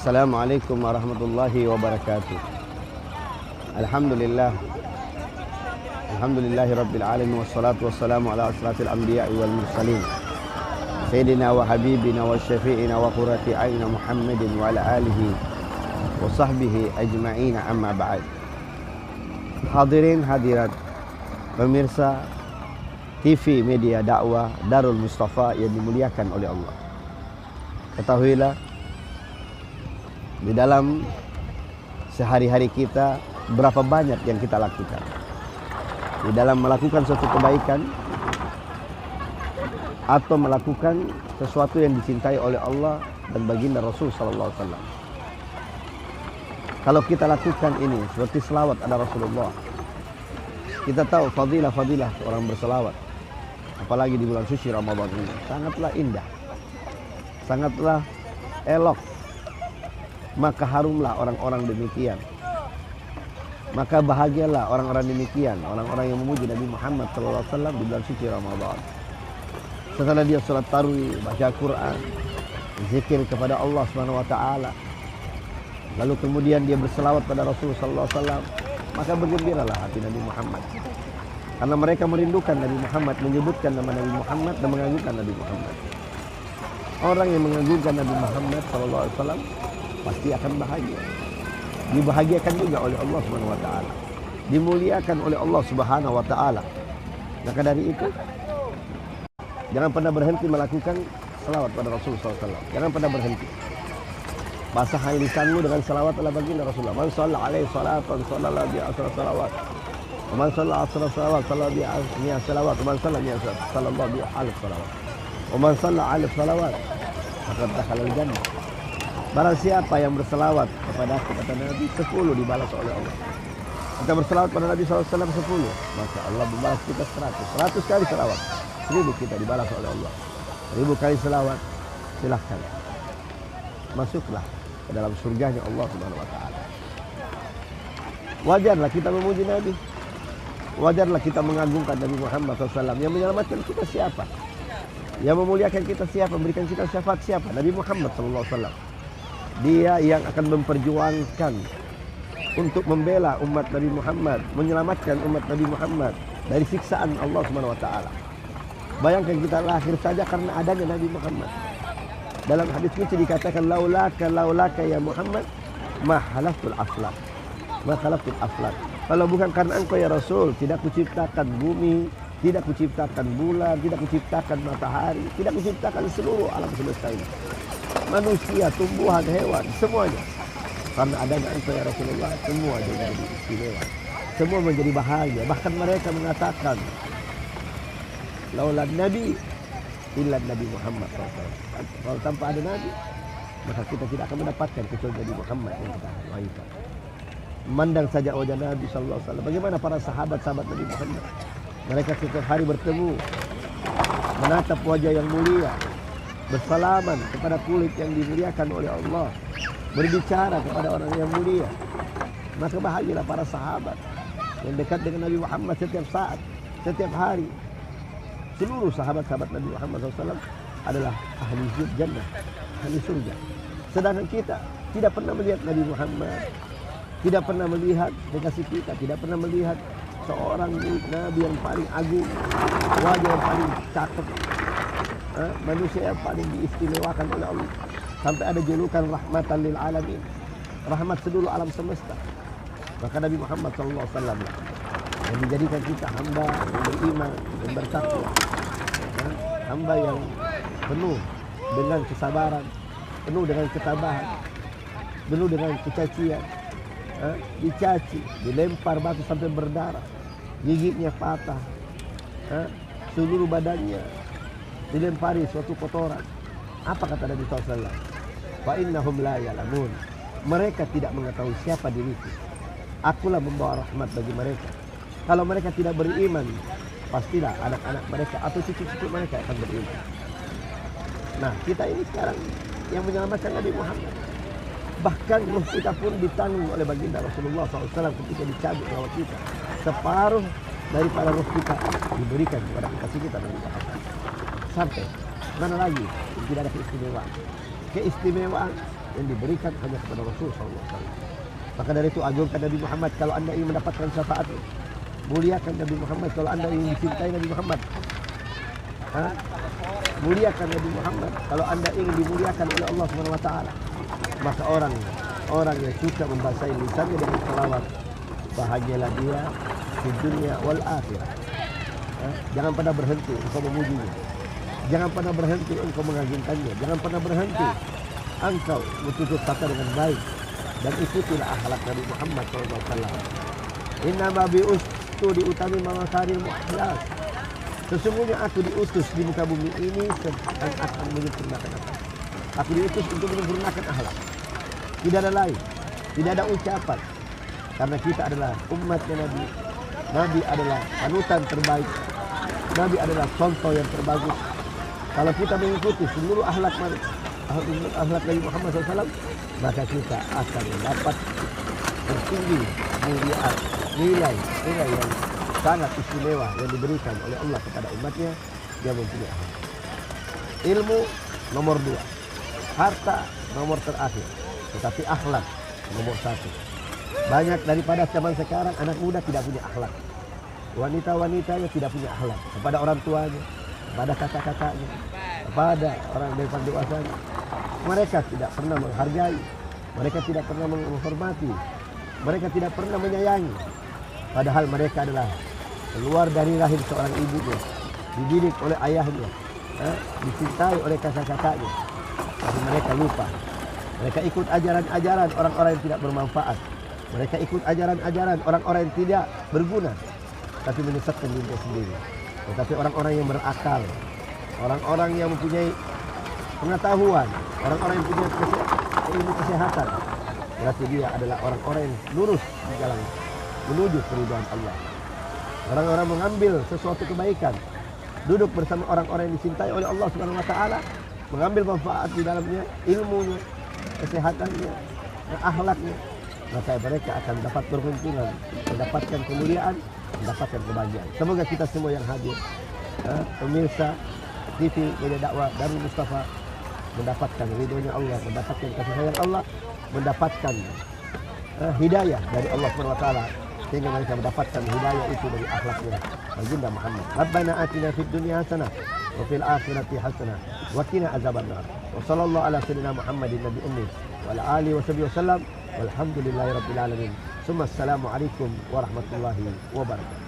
Assalamualaikum warahmatullahi wabarakatuh. Alhamdulillah. Alhamdulillahi rabbil alamin wassalatu wassalamu ala asrafil anbiya'i wal mursalin. Sayyidina wa habibina wa syafi'ina wa qurrati a'yunina Muhammadin wa ala alihi wa sahbihi ajma'ina amma ba'd. Hadirin hadirat pemirsa TV media dakwah Darul Mustafa yang dimuliakan oleh Allah. Ketahuilah, di dalam sehari-hari kita berapa banyak yang kita lakukan. Di dalam melakukan suatu kebaikan atau melakukan sesuatu yang dicintai oleh Allah dan baginda Rasul sallallahu alaihi wasallam. Kalau kita lakukan ini seperti selawat ada Rasulullah. Kita tahu fadilah-fadilah orang berselawat. Apalagi di bulan suci Ramadan ini sangatlah indah. Sangatlah elok. Maka harumlah orang-orang demikian. Maka bahagialah orang-orang demikian, orang-orang yang memuji Nabi Muhammad SAW di bulan suci Ramadan. Setelah dia salat tarawih, baca Quran, zikir kepada Allah SWT, lalu kemudian dia berselawat pada Rasul SAW, maka bergembiralah hati Nabi Muhammad. Karena mereka merindukan Nabi Muhammad, menyebutkan nama Nabi Muhammad dan mengagungkan Nabi Muhammad. Orang yang mengagungkan Nabi Muhammad SAW pasti akan bahagia. Dibahagiakan juga oleh Allah Subhanahu wa taala. Dimuliakan oleh Allah Subhanahu wa taala. Maka dari itu jangan pernah berhenti melakukan selawat pada Rasulullah SAW. Jangan pernah berhenti. Basahi lisanmu dengan selawat ala baginda Rasulullah. Man shalla alaihi salatan sallallahu bi asra salawat. Man shalla asra salawat sallallahu bi asra salawat. Man shalla sallallahu bi alf salawat. Man shalla alf salawat faqad dakhala al-jannah. Barang siapa yang berselawat kepada aku, kata Nabi, 10 dibalas oleh Allah. Kita berselawat pada Nabi SAW 10, maka Allah membalas kita 100. 100 kali selawat, 1000 kita dibalas oleh Allah. 1000 kali selawat, silahkan masuklah ke dalam surganya Allah Subhanahu wa taala. Wajarlah kita memuji Nabi. Wajarlah kita mengagungkan Nabi Muhammad SAW. Yang menyelamatkan kita siapa? Yang memuliakan kita siapa? Memberikan kita syafaat siapa? Nabi Muhammad SAW. Dia yang akan memperjuangkan untuk membela umat Nabi Muhammad, menyelamatkan umat Nabi Muhammad dari siksaan Allah Subhanahu wa taala. Bayangkan kita lahir saja karena adanya Nabi Muhammad. Dalam hadis itu dikatakan laulaka ya Muhammad ma halaftul aflak. Ma halaftul aflak. Kalau bukan karena engkau ya Rasul, tidak kuciptakan bumi, tidak kuciptakan bulan, tidak kuciptakan matahari, tidak kuciptakan seluruh alam semesta ini. Manusia, tumbuhan, hewan, semuanya. Karena adanya engkau ya Rasulullah, semua jadi istimewa. Semua menjadi bahagia. Bahkan mereka mengatakan, laulan Nabi, illa Nabi Muhammad SAW. Kalau tanpa ada Nabi, maka kita tidak akan mendapatkan kecuali Nabi Muhammad yang kita wajibkan. Memandang saja wajah Nabi SAW. Bagaimana para sahabat-sahabat Nabi Muhammad? Mereka setiap hari bertemu, menatap wajah yang mulia, bersalaman kepada kulit yang dimuliakan oleh Allah, berbicara kepada orang yang mulia. Maka bahagialah para sahabat yang dekat dengan Nabi Muhammad setiap saat, setiap hari. Seluruh sahabat-sahabat Nabi Muhammad SAW adalah ahli jannah, ahli surga. Sedangkan kita tidak pernah melihat Nabi Muhammad, tidak pernah melihat kekasih kita, tidak pernah melihat seorang Nabi yang paling agung, wajah yang paling cakep, manusia yang paling diistimewakan oleh Allah. Sampai ada julukan rahmatan lil alamin, rahmat seluruh alam semesta. Maka Nabi Muhammad SAW yang menjadikan kita hamba yang beriman dan bertakwa, hamba yang penuh dengan kesabaran, penuh dengan ketabahan, penuh dengan kecacian, dicaci, dilempar batu sampai berdarah, giginya patah, seluruh badannya dilempari suatu kotoran. Apa kata Nabi SAW? Fa innahum la ya'lamun. Mereka tidak mengetahui siapa diriku. Akulah membawa rahmat bagi mereka. Kalau mereka tidak beriman, pastilah anak-anak mereka atau cucu-cucu mereka akan beriman. Nah, kita ini sekarang yang menyelamatkan Nabi Muhammad. Bahkan roh kita pun ditanggung oleh baginda Rasulullah SAW ketika dicabut nyawa kita. Separuh daripada roh kita diberikan kepada kekasih kita Nabi Muhammad. Sampai mana lagi tidak ada keistimewaan. Keistimewaan yang diberikan hanya kepada Rasul SAW. Maka dari itu agungkan Nabi Muhammad kalau anda ingin mendapatkan syafaat. Muliakan Nabi Muhammad kalau anda ingin dicintai Nabi Muhammad. Muliakan Nabi Muhammad kalau anda ingin dimuliakan oleh Allah Subhanahu Wa Taala. Maka orang yang suka membasahi lisannya dengan salawat, bahagialah dia di dunia wal akhirah. Jangan pernah berhenti engkau memujinya. Jangan pernah berhenti engkau mengagungkannya. Jangan pernah berhenti engkau bertutur kata dengan baik. Dan ikutilah akhlak Nabi Muhammad SAW. Inna ma bi'ustu diutami mamakaril mu'ahlas. Sesungguhnya aku diutus di muka bumi ini dan akan menyempurnakan akhlak. Aku diutus untuk menyempurnakan akhlak. Tidak ada lain. Tidak ada ucapan. Karena kita adalah umatnya Nabi. Nabi adalah panutan terbaik. Nabi adalah contoh yang terbagus. Kalau kita mengikuti seluruh akhlak Nabi Muhammad SAW, maka kita akan mendapat tertinggi kemuliaan, nilai yang sangat istimewa yang diberikan oleh Allah kepada umatnya yang mempunyai akhlak. Ilmu nomor 2, harta nomor terakhir, tetapi akhlak nomor 1. Banyak daripada zaman sekarang anak muda tidak punya akhlak. Wanita-wanitanya tidak punya akhlak kepada orang tuanya, kepada kakak-kakaknya, kepada orang dewasa dewasanya. Mereka tidak pernah menghargai, mereka tidak pernah menghormati, mereka tidak pernah menyayangi. Padahal mereka adalah keluar dari rahim seorang ibunya, dididik oleh ayahnya, dicintai oleh kakak-kakaknya. Tapi mereka lupa. Mereka ikut ajaran-ajaran orang-orang yang tidak bermanfaat. Mereka ikut ajaran-ajaran orang-orang yang tidak berguna, tapi menyesatkan dirinya sendiri. Tetapi orang-orang yang berakal, orang-orang yang mempunyai pengetahuan, orang-orang yang punya ilmu kesehatan, berarti dia adalah orang-orang yang lurus di jalan menuju keridhaan Allah. Orang-orang mengambil sesuatu kebaikan, duduk bersama orang-orang yang dicintai oleh Allah Subhanahu Wa Taala, mengambil manfaat di dalamnya, ilmunya, kesehatannya, dan akhlaknya, maka mereka akan dapat beruntungan, mendapatkan kemuliaan, mendapatkan kebahagiaan. Semoga kita semua yang hadir, pemirsa TV Media Dakwah Darul Mustafa, mendapatkan ridhonya Allah, mendapatkan kasih sayang Allah, mendapatkan hidayah dari Allah Subhanahu Wa Taala, sehingga mereka mendapatkan hidayah itu dari akhlaknya baginda Muhammad. Rabbana atina fid dunya hasanah wa fil akhirati hasanah wa qina azabannar. Wa sallallahu ala sayyidina Muhammadin nabi ummi wa ala alihi wa sahbihi wasallam. Walhamdulillahi rabbil alamin. Summa assalamu alaikum warahmatullahi wabarakatuh.